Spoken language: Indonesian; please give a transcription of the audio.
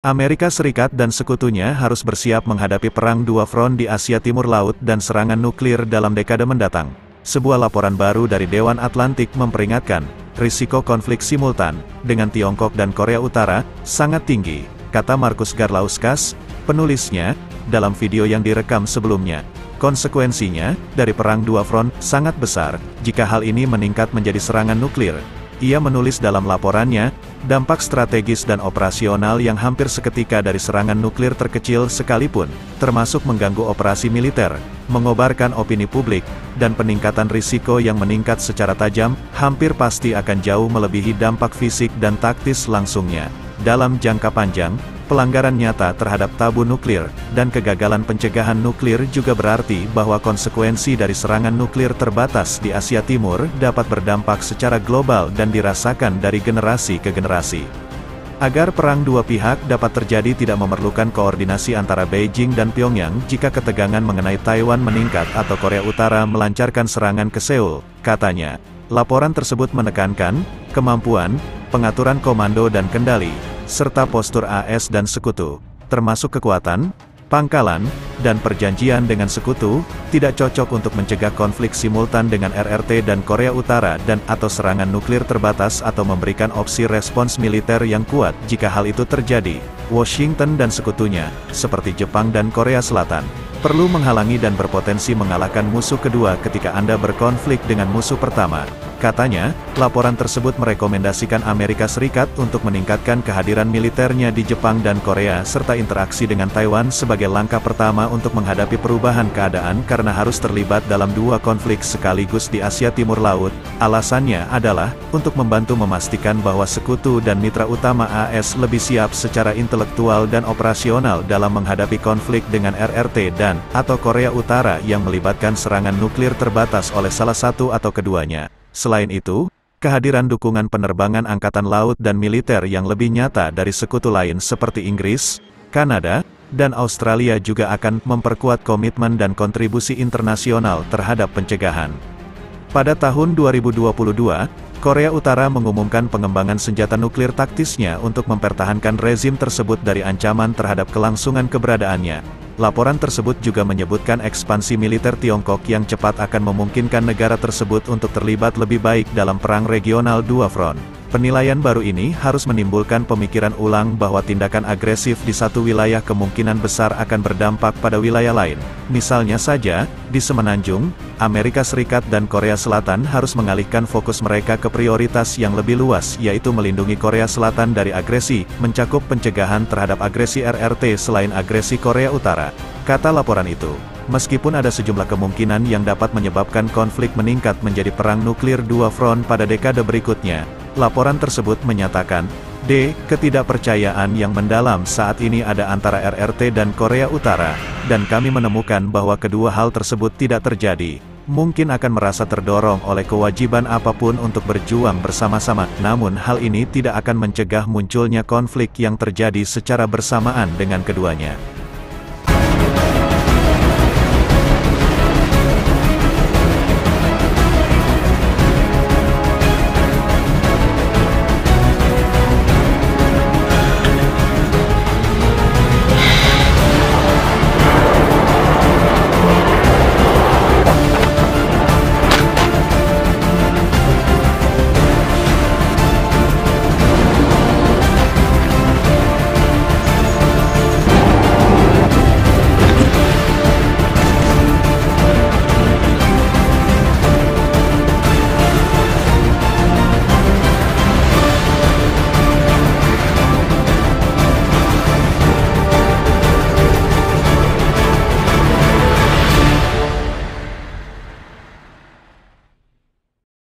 Amerika Serikat dan sekutunya harus bersiap menghadapi perang dua front di Asia Timur Laut dan serangan nuklir dalam dekade mendatang. Sebuah laporan baru dari Dewan Atlantik memperingatkan, risiko konflik simultan dengan Tiongkok dan Korea Utara sangat tinggi, kata Markus Garlauskas, penulisnya, dalam video yang direkam sebelumnya. Konsekuensinya, dari perang dua front, sangat besar, jika hal ini meningkat menjadi serangan nuklir. Ia menulis dalam laporannya, dampak strategis dan operasional yang hampir seketika dari serangan nuklir terkecil sekalipun, termasuk mengganggu operasi militer, mengobarkan opini publik, dan peningkatan risiko yang meningkat secara tajam, hampir pasti akan jauh melebihi dampak fisik dan taktis langsungnya. Dalam jangka panjang, pelanggaran nyata terhadap tabu nuklir, dan kegagalan pencegahan nuklir juga berarti bahwa konsekuensi dari serangan nuklir terbatas di Asia Timur dapat berdampak secara global dan dirasakan dari generasi ke generasi. Agar perang dua pihak dapat terjadi tidak memerlukan koordinasi antara Beijing dan Pyongyang jika ketegangan mengenai Taiwan meningkat atau Korea Utara melancarkan serangan ke Seoul, katanya. Laporan tersebut menekankan, kemampuan, pengaturan komando dan kendali, serta postur AS dan sekutu, termasuk kekuatan, pangkalan, dan perjanjian dengan sekutu, tidak cocok untuk mencegah konflik simultan dengan RRT dan Korea Utara atau serangan nuklir terbatas atau memberikan opsi respons militer yang kuat jika hal itu terjadi. Washington dan sekutunya, seperti Jepang dan Korea Selatan, perlu menghalangi dan berpotensi mengalahkan musuh kedua ketika Anda berkonflik dengan musuh pertama. Katanya, laporan tersebut merekomendasikan Amerika Serikat untuk meningkatkan kehadiran militernya di Jepang dan Korea serta interaksi dengan Taiwan sebagai langkah pertama untuk menghadapi perubahan keadaan karena harus terlibat dalam dua konflik sekaligus di Asia Timur Laut. Alasannya adalah, untuk membantu memastikan bahwa sekutu dan mitra utama AS lebih siap secara intelektual dan operasional dalam menghadapi konflik dengan RRT atau Korea Utara yang melibatkan serangan nuklir terbatas oleh salah satu atau keduanya. Selain itu, kehadiran dukungan penerbangan angkatan laut dan militer yang lebih nyata dari sekutu lain seperti Inggris, Kanada, dan Australia juga akan memperkuat komitmen dan kontribusi internasional terhadap pencegahan. Pada tahun 2022, Korea Utara mengumumkan pengembangan senjata nuklir taktisnya untuk mempertahankan rezim tersebut dari ancaman terhadap kelangsungan keberadaannya. Laporan tersebut juga menyebutkan ekspansi militer Tiongkok yang cepat akan memungkinkan negara tersebut untuk terlibat lebih baik dalam perang regional dua front. Penilaian baru ini harus menimbulkan pemikiran ulang bahwa tindakan agresif di satu wilayah kemungkinan besar akan berdampak pada wilayah lain. Misalnya saja, di Semenanjung, Amerika Serikat dan Korea Selatan harus mengalihkan fokus mereka ke prioritas yang lebih luas, yaitu melindungi Korea Selatan dari agresi, mencakup pencegahan terhadap agresi RRT selain agresi Korea Utara. Kata laporan itu, meskipun ada sejumlah kemungkinan yang dapat menyebabkan konflik meningkat menjadi perang nuklir dua front pada dekade berikutnya, laporan tersebut menyatakan, ketidakpercayaan yang mendalam saat ini ada antara RRT dan Korea Utara, dan kami menemukan bahwa kedua hal tersebut tidak terjadi, mungkin akan merasa terdorong oleh kewajiban apapun untuk berjuang bersama-sama, namun hal ini tidak akan mencegah munculnya konflik yang terjadi secara bersamaan dengan keduanya.